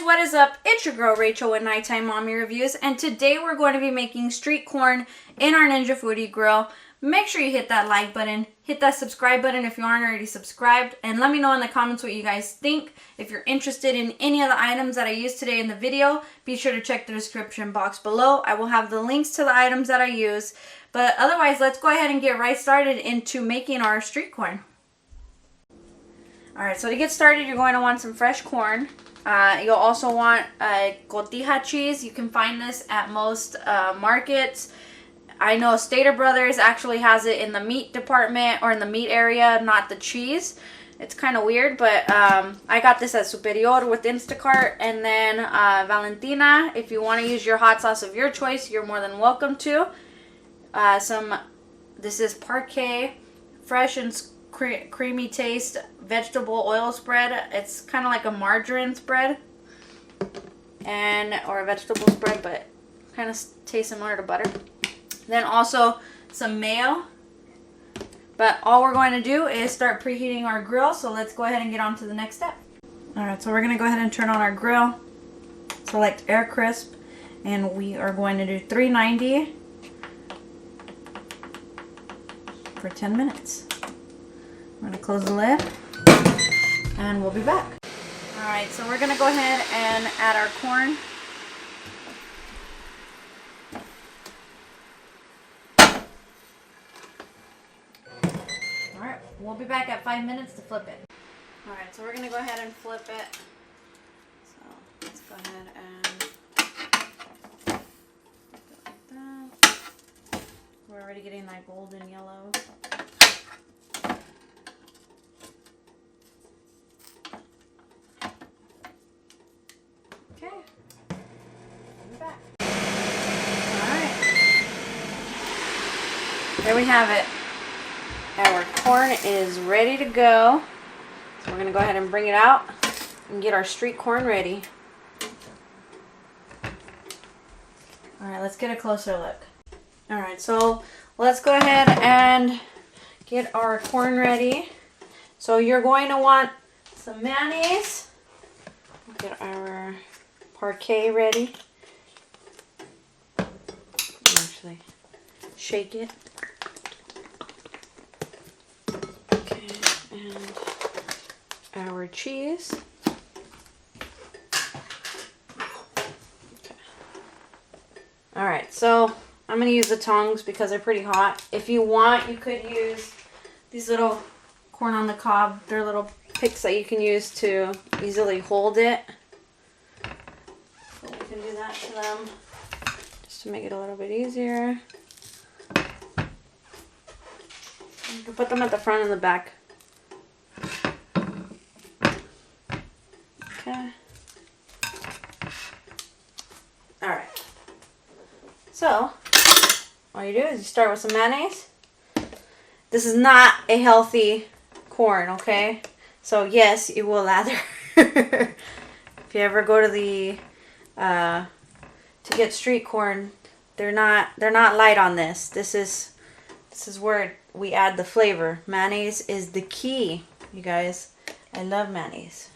what is up? It's your girl Rachel with Nighttime Mommy Reviews, and today we're going to be making street corn in our Ninja Foodi grill. Make sure you hit that like button, hit that subscribe button if you aren't already subscribed, and let me know in the comments what you guys think. If you're interested in any of the items that I used today in the video, be sure to check the description box below. I will have the links to the items that I use, but otherwise let's go ahead and get right started into making our street corn. Alright, so to get started, you're going to want some fresh corn. You'll also want Cotija cheese. You can find this at most markets. I know Stater Brothers actually has it in the meat department or in the meat area, not the cheese. It's kind of weird, but I got this at Superior with Instacart. And then Valentina, if you want to use your hot sauce of your choice, you're more than welcome to. This is Parkay fresh and creamy taste vegetable oil spread. It's kind of like a margarine spread or a vegetable spread, but kind of tastes similar to butter. Then also some mayo. But all we're going to do is start preheating our grill, so let's go ahead and get on to the next step. Alright, so we're going to go ahead and turn on our grill. Select air crisp, and we are going to do 390 for 10 minutes. I'm going to close the lid and we'll be back. Alright, so we're going to go ahead and add our corn. Alright, we'll be back at 5 minutes to flip it. Alright, so we're going to go ahead and flip it. So let's go ahead and do it like that. We're already getting that golden yellow. Okay, we'll be back. Alright, there we have it. Our corn is ready to go. So we're going to go ahead and bring it out and get our street corn ready. Alright, let's get a closer look. Alright, so let's go ahead and get our corn ready. So you're going to want some mayonnaise. Get our Parkay ready. Actually, shake it. Okay, and our cheese. Okay. Alright, so I'm going to use the tongs because they're pretty hot. If you want, you could use these little corn on the cob. They're little picks that you can use to easily hold it. So we can do that to them just to make it a little bit easier. You can put them at the front and the back. Okay. Alright. So, all you do is you start with some mayonnaise. This is not a healthy corn, okay? So yes, you will lather. If you ever go to the to get street corn, they're not light on this. This is where we add the flavor. Mayonnaise is the key, you guys. I love mayonnaise.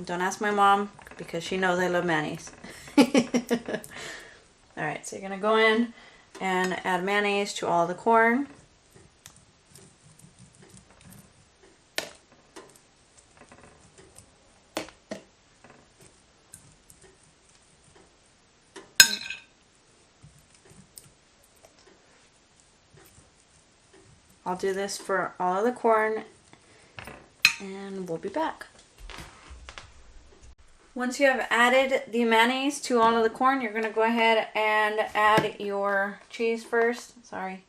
Don't ask my mom because she knows I love mayonnaise. Alright, so you're gonna go in and add mayonnaise to all the corn. I'll do this for all of the corn and we'll be back. Once you have added the mayonnaise to all of the corn, you're going to go ahead and add your cheese first. Sorry.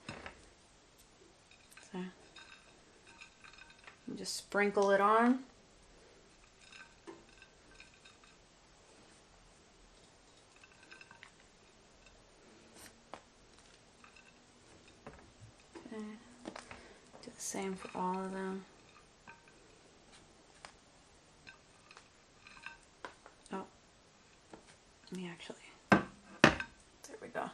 So, just sprinkle it on. Okay. Do the same for all of them. Oh, let me actually, there we go.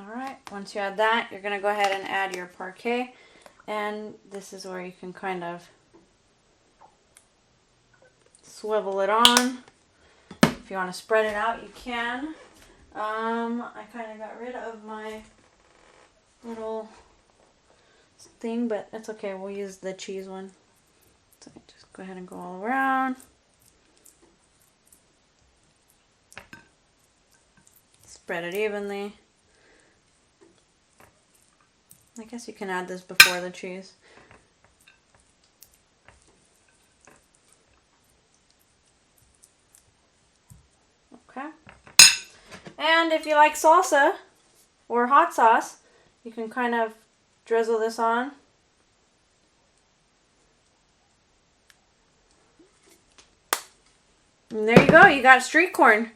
Alright, once you add that, you're going to go ahead and add your Parkay. And this is where you can kind of swivel it on. If you want to spread it out, you can. I kind of got rid of my little thing, but it's okay. We'll use the cheese one. So just go ahead and go all around. Spread it evenly. I guess you can add this before the cheese. Okay. And if you like salsa or hot sauce, you can kind of drizzle this on. And there you go. You got street corn.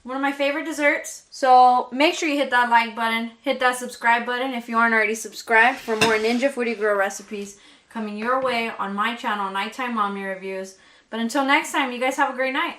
One of my favorite desserts. So make sure you hit that like button. Hit that subscribe button if you aren't already subscribed for more Ninja Foodi Grill recipes coming your way on my channel, Nighttime Mommy Reviews. But until next time, you guys have a great night.